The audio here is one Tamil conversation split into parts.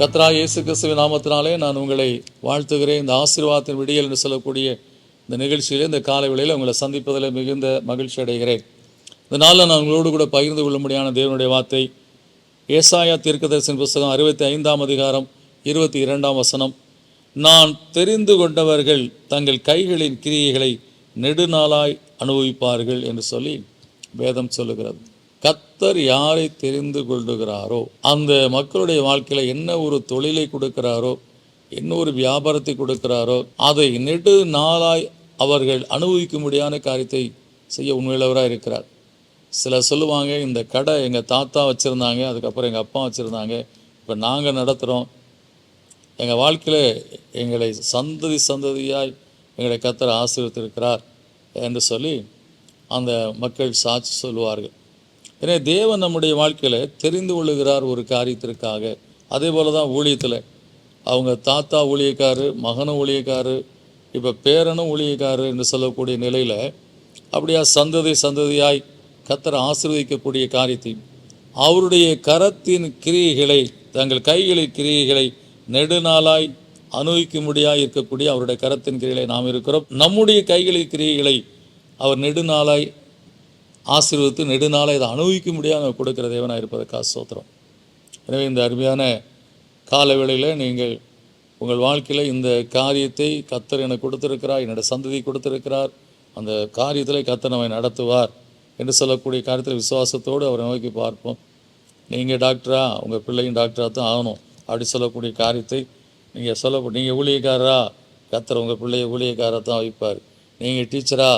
கர்த்தராகிய இயேசு கிறிஸ்துவின் நாமத்தினாலே நான் உங்களை வாழ்த்துகிறேன். இந்த ஆசீர்வாதத்தின் விடியல் என்று சொல்லக்கூடிய இந்த நிகழ்ச்சியிலே இந்த காலை வேளையில் உங்களை சந்திப்பதில் மிகுந்த மகிழ்ச்சி அடைகிறேன். இந்த நாளில் நான் உங்களோடு கூட பகிர்ந்து கொள்ளும்படியான தேவனுடைய வார்த்தை ஏசாயா தீர்க்கதரிசன புஸ்தகம் 65ஆம் அதிகாரம் 22ஆம் வசனம். நான் தெரிந்து கொண்டவர்கள் தங்கள் கைகளின் கிரியைகளை நெடுநாளாய் அனுபவிப்பார்கள் என்று சொல்லி வேதம் சொல்லுகிறது. கர்த்தர் யாரை தெரிந்து கொள்ளுகிறாரோ அந்த மக்களுடைய வாழ்க்கையில் என்ன ஒரு தொழிலை கொடுக்கிறாரோ, என்ன ஒரு வியாபாரத்தை கொடுக்கிறாரோ, அதை நெடு நாளாய் அவர்கள் அனுபவிக்கும்படியான காரியத்தை செய்ய உண்மையுள்ளவராக இருக்கிறார். சிலர் சொல்லுவாங்க, இந்த கடை எங்கள் தாத்தா வச்சுருந்தாங்க, அதுக்கப்புறம் எங்கள் அப்பா வச்சுருந்தாங்க, இப்போ நாங்கள் நடத்துகிறோம், எங்கள் வாழ்க்கையில் எங்களை சந்ததி சந்ததியாய் எங்களை கர்த்தர் ஆசீர்வதித்திருக்கிறார் என்று சொல்லி அந்த மக்கள் சாட்சி சொல்லுவார்கள். எனவே தேவன் நம்முடைய வாழ்க்கையில் தெரிந்து கொள்ளுகிறார் ஒரு காரியத்திற்காக. அதே போல் தான் ஊழியத்தில் அவங்க தாத்தா ஊழியக்காரு, மகனும் ஊழியக்காரு, இப்போ பேரனும் ஊழியக்காரு என்று சொல்லக்கூடிய நிலையில் அப்படியா சந்ததி சந்ததியாய் கர்த்தர் ஆசீர்வதிக்கக்கூடிய காரியத்தை அவருடைய கரத்தின் கிரியைகளை, தங்கள் கைகளின் கிரியைகளை நெடுநாளாய் அனுபவிக்கும்படியாக இருக்கக்கூடிய அவருடைய கரத்தின் கிரியைகளை நாம் இருக்கிறோம். நம்முடைய கைகளின் கிரியைகளை அவர் நெடுநாளாய் ஆசீர்வதித்து நெடுநாளை இதை அனுபவிக்க முடியாமல் கொடுக்கிற தேவனாக இருப்பதற்காக ஸ்தோத்திரம். எனவே இந்த அருமையான காலவேளையில் நீங்கள் உங்கள் வாழ்க்கையில் இந்த காரியத்தை கர்த்தர் எனக்கு கொடுத்திருக்கிறார், என்னோட சந்ததி கொடுத்திருக்கிறார், அந்த காரியத்தில் கர்த்தர் நம்மை நடத்துவார் என்று சொல்லக்கூடிய காரியத்தில் விசுவாசத்தோடு அவரை நோக்கி பார்ப்போம். நீங்கள் டாக்டரா, உங்கள் பிள்ளையும் டாக்டராக தான் ஆகணும் அப்படி சொல்லக்கூடிய காரியத்தை நீங்கள் ஊழியக்காரரா, கர்த்தர் உங்கள் பிள்ளையை ஊழியக்காரராக தான் வைப்பார். நீங்கள் டீச்சரா,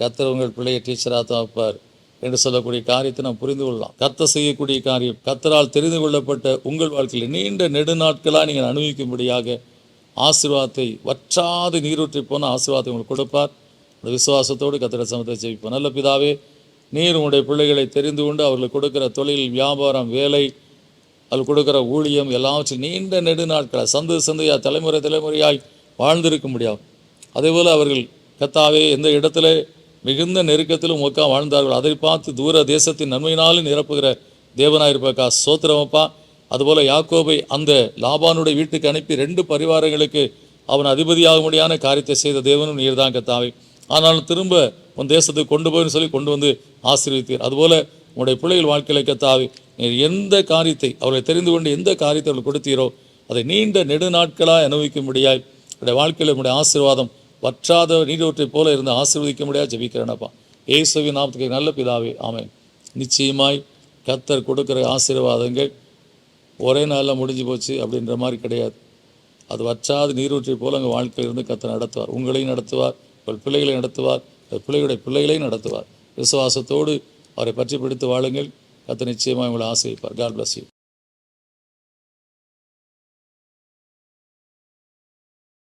கர்த்தர் உங்கள் பிள்ளையை டீச்சராக தான் வைப்பார் என்று சொல்லக்கூடிய காரியத்தை நாம் புரிந்து கொள்ளலாம். கர்த்தர் செய்யக்கூடிய காரியம், கர்த்தரால் தெரிந்து கொள்ளப்பட்ட உங்கள் வாழ்க்கையில் நீண்ட நெடுநாட்களாக நீங்கள் அனுபவிக்கும்படியாக ஆசீர்வாதத்தை, வற்றாது நீரூற்றி போன ஆசீர்வாதத்தை உங்களுக்கு கொடுப்பார். அந்த விசுவாசத்தோடு கர்த்தருடைய சமூகத்தை ஜெபிப்போம். நல்ல பிதாவே, நீர் உங்களுடைய பிள்ளைகளை தெரிந்து கொண்டு அவர்களுக்கு கொடுக்கிற தொழில், வியாபாரம், வேலை, அவர்கள் கொடுக்கிற ஊழியம் எல்லாவற்றையும் நீண்ட நெடுநாட்களாக சந்ததி சந்தையாக தலைமுறை தலைமுறையாய் வாழ்ந்திருக்க முடியாது. அதேபோல் அவர்கள் கர்த்தாவே எந்த இடத்துல மிகுந்த நெருக்கத்திலும் ஒக்கா வாழ்ந்தார்கள், அதை பார்த்து தூர தேசத்தின் நன்மையினாலும் நிரப்புகிற தேவனாக இருப்பக்கா சோத்திரமப்பா. அதுபோல் யாக்கோபை அந்த லாபானுடைய வீட்டுக்கு அனுப்பி 2 பரிவாரங்களுக்கு அவன் அதிபதியாகும்படியான காரியத்தை செய்த தேவனும் நீர் தான் கர்த்தாவே. ஆனாலும் திரும்ப உன் தேசத்துக்கு கொண்டு போய்னு சொல்லி கொண்டு வந்து ஆசீர்வதித்தீர். அதுபோல் உங்களுடைய பிள்ளைகள் வாழ்க்கையில் கர்த்தாவே நீர் எந்த காரியத்தை அவர்களை தெரிந்து கொண்டு எந்த காரியத்தை அவர்கள் கொடுத்தீரோ அதை நீண்ட நெடுநாட்களாக அனுபவிக்கும்படியாய் உங்களுடைய வாழ்க்கையில் உங்களுடைய ஆசீர்வாதம் வற்றாத நீரூற்றை போல இருந்து ஆசீர்வதிக்க முடியாது ஜெபிக்கிறேனப்பா இயேசுவின் நாமத்துக்கு. நல்ல பிதாவே, ஆமென். நிச்சயமாய் கர்த்தர் கொடுக்குற ஆசீர்வாதங்கள் ஒரே நாளில் முடிஞ்சு போச்சு அப்படின்ற மாதிரி கிடையாது. அது வற்றாத நீரூற்றை போல உங்கள் வாழ்க்கையில் இருந்து கர்த்தர் நடத்துவார். உங்களையும் நடத்துவார், உங்கள் பிள்ளைகளை நடத்துவார், பிள்ளைகளுடைய பிள்ளைகளையும் நடத்துவார். விசுவாசத்தோடு அவரை பற்றி பிடித்து வாழுங்கள். கர்த்தர் நிச்சயமாக உங்களை ஆசீர்வதிப்பார். God bless you.